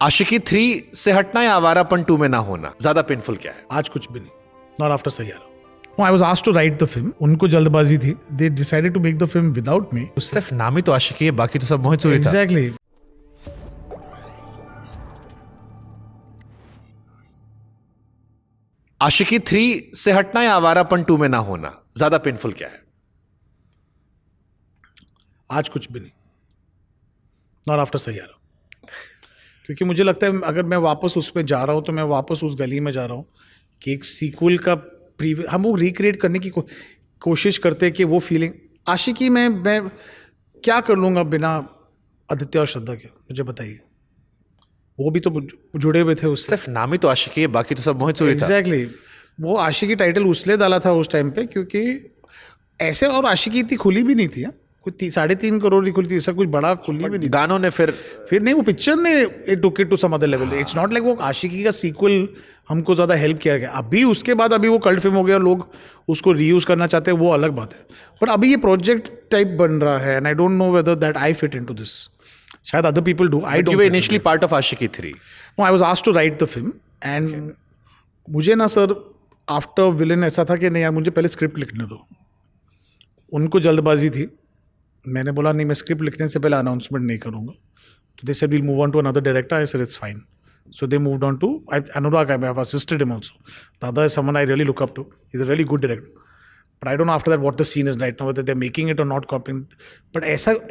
आशिकी 3 से हटना या आवारापन 2 में ना होना ज्यादा पेनफुल क्या है? आज कुछ भी नहीं, not after Saiyaara. I was asked to write the film, उनको जल्दबाजी थी, they decided to make the film without me. सिर्फ नाम ही तो आशिकी है, बाकी तो सब मोहित सूरी था। एग्जैक्टली। आशिकी 3 से हटना या आवारापन 2 में ना होना ज्यादा पेनफुल क्या है? आज कुछ भी नहीं, नॉट आफ्टर सैयारा। क्योंकि मुझे लगता है अगर मैं वापस उसमें जा रहा हूँ तो मैं वापस उस गली में जा रहा हूँ कि एक सीक्वल का हम वो रिक्रिएट करने की कोशिश करते हैं कि वो फीलिंग आशिकी में मैं क्या कर लूँगा बिना आदित्य और श्रद्धा के, मुझे बताइए। वो भी तो जुड़े हुए थे उससे। सिर्फ नाम ही तो आशिकी है, बाकी तो सब मोहित सूरी था। एग्जैक्टली। वो आशिकी टाइटल उसलिए डाला था उस टाइम पे क्योंकि ऐसे, और आशिकी इतनी खुली भी नहीं थी। कोई 3.5 करोड़ की खुली थी, ऐसा कुछ बड़ा खुली भी नहीं। गानों ने फिर नहीं, वो पिक्चर ने it took it to some other level. It's not like वो आशिकी का सीक्वल हमको ज़्यादा हेल्प किया गया। अभी उसके बाद अभी वो कल्ट फिल्म हो गया, लोग उसको रीयूज करना चाहते हैं, वो अलग बात है। बट अभी ये प्रोजेक्ट टाइप बन रहा है and I don't know whether that I fit into this. शायद other people do, I don't. Initially part of Aashiqui 3। No, I was asked to write the film and मुझे ना सर आफ्टर विलन ऐसा था कि नहीं यार, मुझे पहले स्क्रिप्ट लिखने दो। उनको जल्दबाजी थी, मैंने बोला नहीं, मैं स्क्रिप्ट लिखने से पहले अनाउंसमेंट नहीं करूँगा। तो they said we'll move on to another director. I said it's fine. So they moved on to Anurag. I have assisted him also. Dada is someone I really look up to. He's a really good director. But I don't know after that what the scene is right now, whether they're making it or not copying. But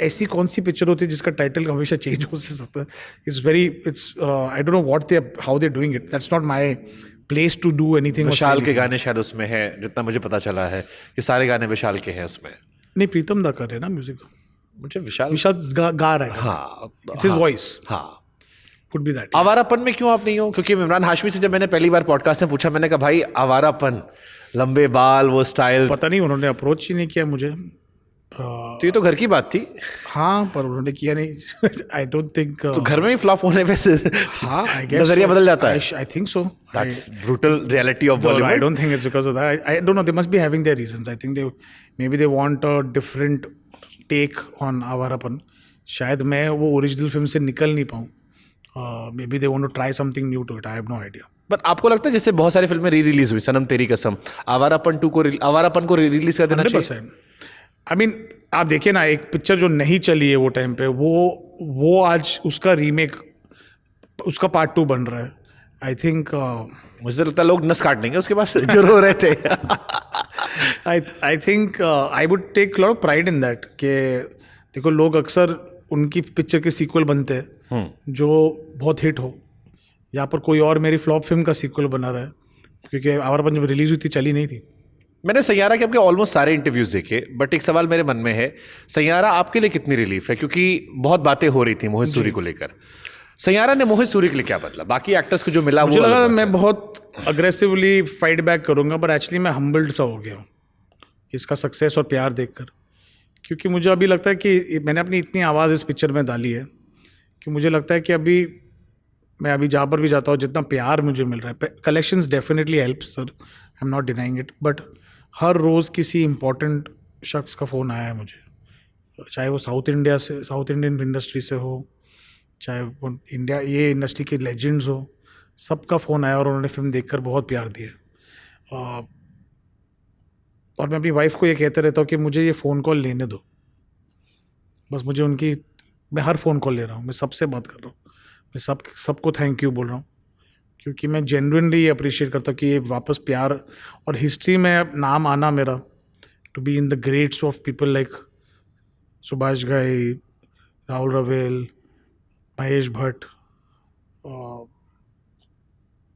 ऐसी कौन सी picture होती है जिसका title हमेशा change हो सकता है? I don't know how they're doing it. That's not my place to do anything. विशाल के गाने शायद उसमें है, जितना मुझे पता चला है कि सारे गाने विशाल के हैं उसमें। नहीं, प्रीतम दा कर रहे हैं ना म्यूजिक। मुझे विशाल गा रहा है। हाँ, It's his voice. हाँ। Could be that. आवारापन में क्यों आप नहीं हो? क्योंकि इमरान हाशमी से जब मैंने पहली बार पॉडकास्ट में पूछा, मैंने कहा भाई आवारापन, लंबे बाल, वो स्टाइल। पता नहीं, उन्होंने अप्रोच ही नहीं किया मुझे। तो ये तो घर की बात थी। हाँ, पर उन्होंने किया नहीं। I don't think. तो घर में ही फ्लॉप होने पे से हाँ, आई गेस नजरिया बदल जाता है। I think so. That's brutal reality of Bollywood. I don't think it's because of that. I don't know. They must be having their reasons. I think maybe they want a different take on Awarapan. शायद मैं वो original film से निकल नहीं पाऊँ। Maybe they want to try something new to it. I have no idea. But आपको लगता है जैसे बहुत सारी फिल्में रिलीज हुई, सनम तेरी कसम, आवारापन को रिलीज कर देना चाहिए? 100%. I mean, आप देखिए ना, एक पिक्चर जो नहीं चली है वो टाइम पे, वो आज उसका रीमेक, उसका पार्ट 2 बन रहा है। आई थिंक मुझे लगता है लोग नस काट देंगे उसके पास जो रो रहे थे। I think I would take lot of pride in that कि देखो, लोग अक्सर उनकी पिक्चर के सीक्वल बनते हैं जो बहुत हिट हो। यहाँ पर कोई और मेरी फ्लॉप फिल्म का सीक्वल बना रहा है, क्योंकि आवारापन जब रिलीज हुई थी चली नहीं थी। मैंने सैयारा के आपके ऑलमोस्ट सारे इंटरव्यूज देखे, बट एक सवाल मेरे मन में है, सैयारा आपके लिए कितनी रिलीफ है? क्योंकि बहुत बातें हो रही थी मोहित सूरी को लेकर। सैयारा ने मोहित सूरी के लिए क्या बदला? बाकी एक्टर्स को जो मिला, मुझे लगा मैं बहुत अग्रेसिवली फाइट बैक करूंगा, पर एक्चुअली मैं हम्बल्ड सा हो गया हूँ इसका सक्सेस और प्यार देखकर। क्योंकि मुझे अभी लगता है कि मैंने अपनी इतनी आवाज़ इस पिक्चर में डाली है कि मुझे लगता है कि अभी मैं जहाँ पर भी जाता हूँ, जितना प्यार मुझे मिल रहा है, collections definitely help sir, I am not denying it, but हर रोज़ किसी इम्पोर्टेंट शख्स का फ़ोन आया है मुझे, चाहे वो साउथ इंडियन इंडस्ट्री से हो, चाहे वो इंडिया ये इंडस्ट्री के लेजेंड्स हो, सबका फ़ोन आया और उन्होंने फिल्म देखकर बहुत प्यार दिया। और मैं अपनी वाइफ को ये कहते रहता हूँ कि मुझे ये फ़ोन कॉल लेने दो, बस मुझे मैं हर फ़ोन कॉल ले रहा हूँ, मैं सबसे बात कर रहा हूँ, मैं सबको थैंक यू बोल रहा हूँ, क्योंकि मैं जेन्युइनली ये अप्रिशिएट करता हूँ कि ये वापस प्यार और हिस्ट्री में नाम आना मेरा, to be in the greats of people like Subhash Ghai, Rahul Rawail, Mahesh Bhatt,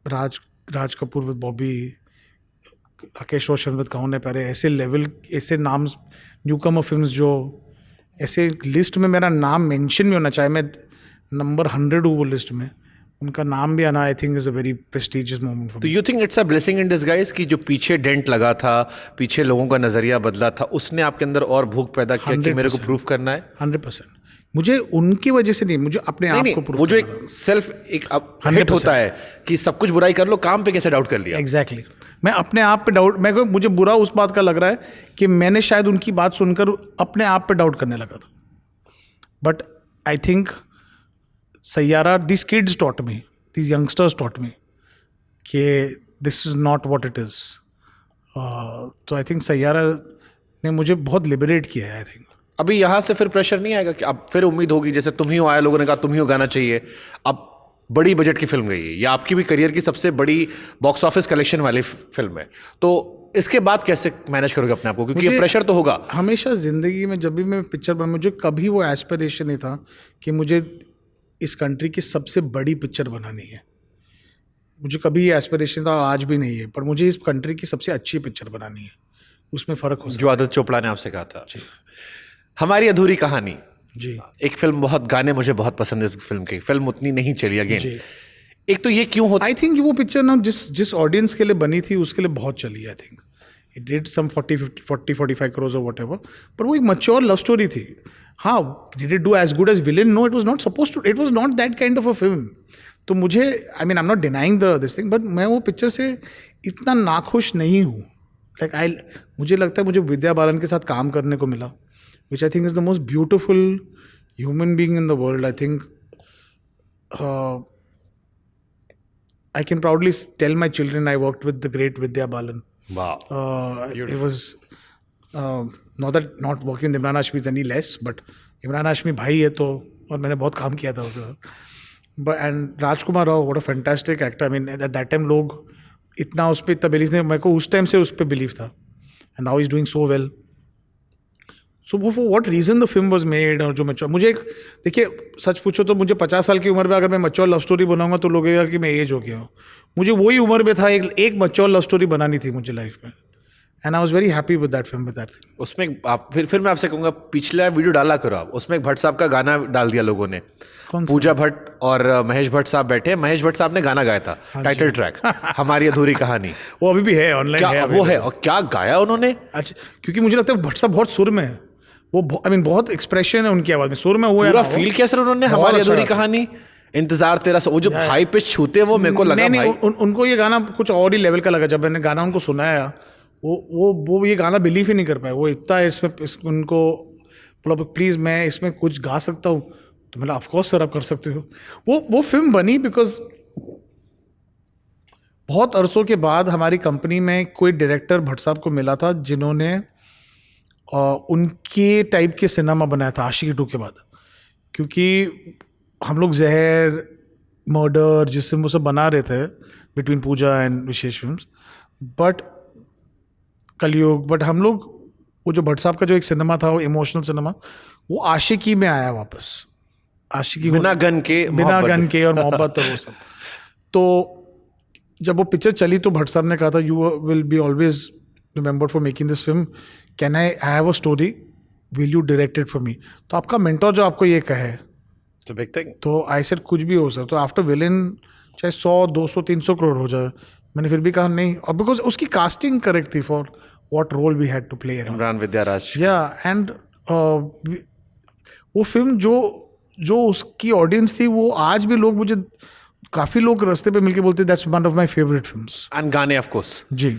Raj Kapoor with Bobby, Rakesh Roshan with कौन है प्यारे, ऐसे नाम न्यू कमर फिल्म्स जो ऐसे लिस्ट में मेरा नाम मेंशन भी होना, चाहे मैं नंबर 100 हूँ वो लिस्ट में, उनका नाम भी आना I think is a very prestigious moment for me. तो you think it's a blessing in disguise कि जो पीछे डेंट लगा था, पीछे लोगों का नजरिया बदला था, उसने आपके अंदर और भूख पैदा किया कि मेरे को प्रूफ करना है? 100%। मुझे उनकी वजह से नहीं, मुझे अपने आप को प्रूफ, वो जो एक सेल्फ एक हिट होता है कि सब कुछ बुराई कर लो, काम पे कैसे डाउट कर लिया? एग्जैक्टली। मैं अपने आप पे डाउट, मुझे बुरा उस बात का लग रहा है कि मैंने शायद उनकी बात सुनकर अपने आप पे डाउट करने लगा था। But I think Saiyaara, these kids taught me, these youngsters taught me कि this is not what it is. तो आई थिंक सैयारा ने मुझे बहुत लिबरेट किया है, आई थिंक. अभी यहाँ से फिर प्रेशर नहीं आएगा कि अब फिर उम्मीद होगी, जैसे तुम ही हो आया, लोगों ने कहा तुम ही हो गाना चाहिए, अब बड़ी बजट की फिल्म गई है, या आपकी भी करियर की सबसे बड़ी बॉक्स ऑफिस कलेक्शन वाली फिल्म है, तो इसके बाद कैसे मैनेज करोगे अपने आप को, क्योंकि ये प्रेशर तो होगा. हमेशा ज़िंदगी में जब भी मैं पिक्चर बना, मुझे कभी वो एस्पिरेशन नहीं था कि मुझे इस कंट्री की सबसे बड़ी पिक्चर बनानी है. मुझे कभी ये एस्पिरेशन था और आज भी नहीं है, पर मुझे इस कंट्री की सबसे अच्छी पिक्चर बनानी है. उसमें फ़र्क हो सकता है. जो आदित्य चोपड़ा ने आपसे कहा था. हमारी अधूरी कहानी जी. एक फिल्म, बहुत गाने मुझे बहुत पसंद है इस फिल्म के. फिल्म उतनी नहीं चली अगेन. एक तो ये क्यों होता, आई थिंक वो पिक्चर ना जिस ऑडियंस के लिए बनी थी उसके लिए बहुत चली. I think it did some 40-45 crores और वट एवर, पर वो एक मैच्योर लव स्टोरी थी. हाँ, did it do as good as Villain? No, it was not suppose to, it was not that kind of a film. तो मुझे, I mean, I am not denying this thing, but मैं वो picture से इतना नाखुश नहीं हूँ. मुझे लगता है मुझे विद्या बालन के साथ काम करने को मिला, which I think is the most beautiful human being in the world. I think I can proudly tell my children I worked with the great Vidya Balan. wow, It was not working with Imran Hashmi is any less, but Imran Hashmi भाई है तो, और मैंने बहुत काम किया था उसके साथ. But and Rajkumar Rao, what a fantastic actor. I mean, at that time लोग इतना उस पर इतना बिलीव नहीं, मेरे को उस टाइम से उस पर बिलीव था. And now he's doing so well. सो वो for what reason the film was made. और जो मैच्योर, मुझे एक, देखिए सच पूछो तो मुझे 50 साल की उम्र में अगर मैं मैच्योर लव स्टोरी बनाऊंगा तो लोग कहेगा कि मैं एज हो गया हूँ. मुझे वही उम्र में था, एक मैच्योर लव स्टोरी बनानी थी मुझे लाइफ में. And I was very happy with that film, with that thing. उसमें आप फिर मैं आपसे कहूँगा, पिछला वीडियो डाला करो आप, उसमें एक भट्ट साहब का गाना डाल दिया लोगों ने. पूजा भट्ट और महेश भट्ट साहब बैठे, महेश भट्ट साहब ने गाना गाया था, टाइटल ट्रैक हमारी अधूरी कहानी. वो अभी भी है ऑनलाइन, है वो है. और क्या गाया उन्होंने. अच्छा, क्योंकि मुझे लगता है भट्ट साहब बहुत सुर में है. वो आई मीन बहुत एक्सप्रेशन है उनकी आवाज में, सुर में हुआ है. पूरा फील किया सर उन्होंने हमारी अधूरी कहानी, इंतजार तेरा. वो जो हाई पिच छूते, वो मेरे को लगा भाई उनको ये गाना कुछ और ही लेवल का लगा. जब मैंने गाना उनको सुनाया, वो ये गाना बिलीव ही नहीं कर पाए. वो इतना इसमें उनको बोला प्लीज़ मैं इसमें कुछ गा सकता हूँ, तो मैंने ऑफकोर्स सर आप कर सकते हो. वो फिल्म बनी बिकॉज बहुत अरसों के बाद हमारी कंपनी में कोई डायरेक्टर भट्ट साहब को मिला था जिन्होंने उनके टाइप के सिनेमा बनाया था आशिकी 2 के बाद. क्योंकि हम लोग जहर, मर्डर, जिससे वो सब बना रहे थे between Pooja and Vishesh films, but Kalyug, but हम लोग वो जो भट्ट साहब का जो एक सिनेमा था, वो इमोशनल सिनेमा, वो आशिकी में आया वापस. आशिकी बिना गन के और मोहब्बत और वो सब. तो जब वो पिक्चर चली तो भट्ट साहब ने कहा था you will be always remembered for making this film, can I have a story, will you direct it for me. तो आपका मेंटोर जो आपको ये कहे तो आई सेड कुछ भी हो सर. तो आफ्टर विलेन चाहे 100, 200, 300 करोड़ हो जाए, मैंने फिर भी कहा नहीं. और बिकॉज उसकी कास्टिंग करेक्ट थी for what role we had to play. Imran Vidyaraj. या एंड वो फिल्म जो उसकी ऑडियंस थी, वो आज भी लोग, मुझे काफ़ी लोग रास्ते पे मिलके बोलते that's one of my favourite films. And गाने ऑफ कोर्स. जी.